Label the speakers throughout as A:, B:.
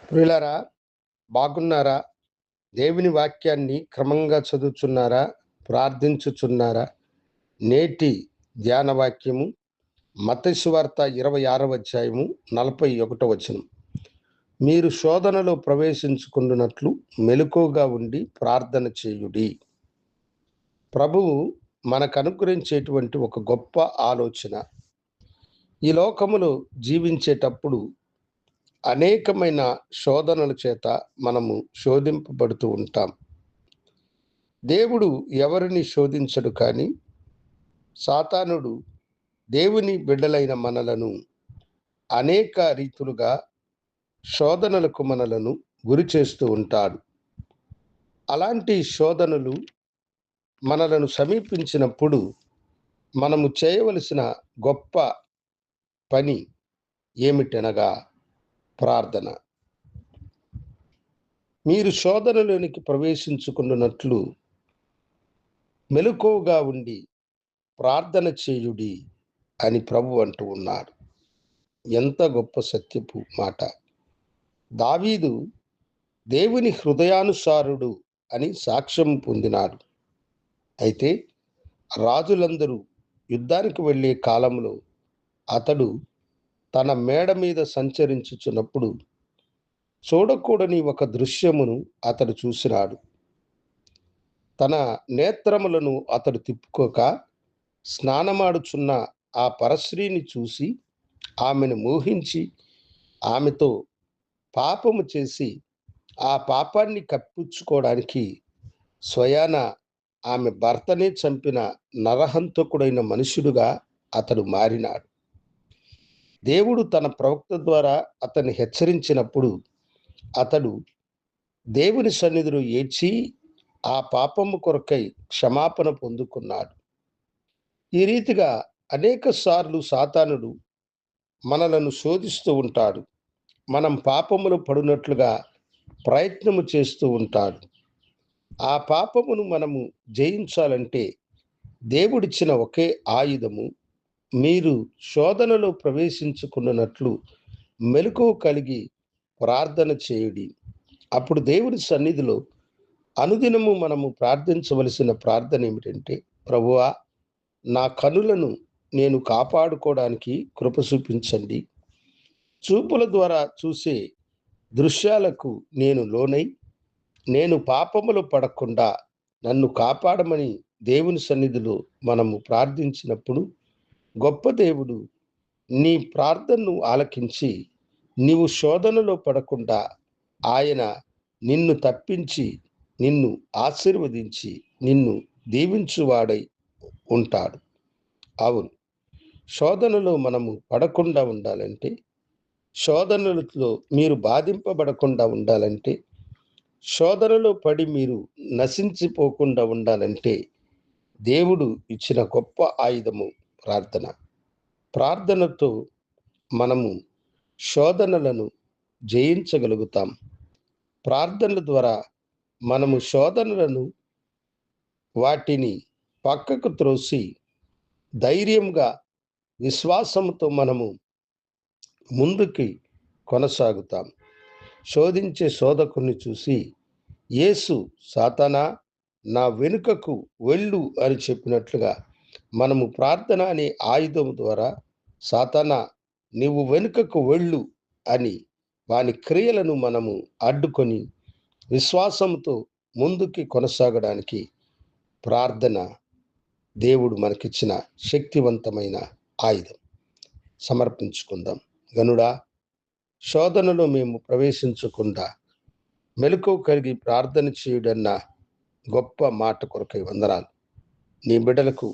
A: ప్రియులారా, బాగున్నారా? దేవుని వాక్యాన్ని క్రమంగా చదువుచున్నారా? ప్రార్థించుచున్నారా? నేటి ధ్యాన వాక్యము మత్తయి సువార్త 26వ అధ్యాయము 41వ వచనం. మీరు శోధనలో ప్రవేశించుకుంటున్నట్లు మెలకువగా ఉండి ప్రార్థన చేయుడి. ప్రభువు మనకు అనుగ్రహించేటువంటి ఒక గొప్ప ఆలోచన. ఈ లోకములో జీవించేటప్పుడు అనేకమైన శోధనల చేత మనము శోధింపబడుతూ ఉంటాం. దేవుడు ఎవరిని శోధించడు, కానీ సాతానుడు దేవుని బిడ్డలైన మనలను అనేక రీతులుగా శోధనలకు మనలను గురి చేస్తూ ఉంటాడు. అలాంటి శోధనలు మనలను సమీపించినప్పుడు మనము చేయవలసిన గొప్ప పని ఏమిటనగా ప్రార్థన. మీరు శోధనలోనికి ప్రవేశించుకున్నట్లు మెలకువగా ఉండి ప్రార్థన చేయుడి అని ప్రభు అంటూ ఉన్నారు. ఎంత గొప్ప సత్యపు మాట! దావీదు దేవుని హృదయానుసారుడు అని సాక్ష్యం పొందినాడు. అయితే రాజులందరూ యుద్ధానికి వెళ్ళే కాలంలో అతడు తన మేడ మీద సంచరించుచున్నప్పుడు చూడకూడని ఒక దృశ్యమును అతడు చూసినాడు. తన నేత్రములను అతడు తిప్పుకోక స్నానమాడుచున్న ఆ పరస్త్రీని చూసి ఆమెను మోహించి ఆమెతో పాపము చేసి ఆ పాపాన్ని కప్పించుకోవడానికి స్వయాన ఆమె భర్తనే చంపిన నరహంతకుడైన మనుషుడుగా అతడు మారినాడు. దేవుడు తన ప్రవక్త ద్వారా అతన్ని హెచ్చరించినప్పుడు అతడు దేవుని సన్నిధిలో ఏడ్చి ఆ పాపము కొరకై క్షమాపణ పొందుకున్నాడు. ఈ రీతిగా అనేక సార్లు సాతానుడు మనలను శోధిస్తూ ఉంటాడు. మనం పాపములో పడినట్లుగా ప్రయత్నము చేస్తూ ఉంటాడు. ఆ పాపమును మనము జయించాలంటే దేవుడిచ్చిన ఒకే ఆయుధము, మీరు శోధనలో ప్రవేశించుకున్నట్లు మెలకువ కలిగి ప్రార్థన చేయుడి. అప్పుడు దేవుడి సన్నిధిలో అనుదినము మనము ప్రార్థించవలసిన ప్రార్థన ఏమిటంటే, ప్రభువా, నా కనులను నేను కాపాడుకోవడానికి కృప చూపించండి. చూపుల ద్వారా చూసే దృశ్యాలకు నేను లోనై నేను పాపములో పడకుండా నన్ను కాపాడమని దేవుని సన్నిధిలో మనము ప్రార్థించినప్పుడు గొప్ప దేవుడు నీ ప్రార్థనను ఆలకించి నీవు శోధనలో పడకుండా ఆయన నిన్ను తప్పించి నిన్ను ఆశీర్వదించి నిన్ను దీవించువాడై ఉంటాడు. అవును, శోధనలో మనము పడకుండా ఉండాలంటే, శోధనలతో మీరు బాధింపబడకుండా ఉండాలంటే, శోధనలో పడి మీరు నశించిపోకుండా ఉండాలంటే దేవుడు ఇచ్చిన గొప్ప ఆయుధము ప్రార్థన. ప్రార్థనతో మనము శోధనలను జయించగలుగుతాం. ప్రార్థనల ద్వారా మనము శోధనలను వాటిని పక్కకు త్రోసి ధైర్యంగా విశ్వాసంతో మనము ముందుకి కొనసాగుతాం. శోధించే శోధకుని చూసి యేసు, సాతానా, నా వెనుకకు వెళ్ళు అని చెప్పినట్లుగా మనము ప్రార్థన అనే ఆయుధం ద్వారా సాతానా, నీవు వెనుకకు వెళ్ళు అని వాని క్రియలను మనము అడ్డుకొని విశ్వాసంతో ముందుకి కొనసాగడానికి ప్రార్థన దేవుడు మనకిచ్చిన శక్తివంతమైన ఆయుధం. సమర్పించుకుందాం. గనుడా, శోధనలో మేము ప్రవేశించకుండా మెలకువ కలిగి ప్రార్థన చేయుడన్న గొప్ప మాట కొరకై వందనాలు. నీ బిడ్డలకు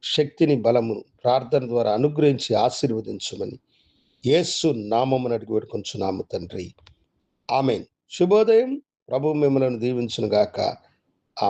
A: శక్తిని, బలమును ప్రార్థన ద్వారా అనుగ్రహించి ఆశీర్వదించమని యేసు నామమున అడిగి వేడుకొంచున్నాము తండ్రి. ఆమేన్. శుభోదయం. ప్రభు మిమ్మలను దీవించును గాక. ఆమేన్.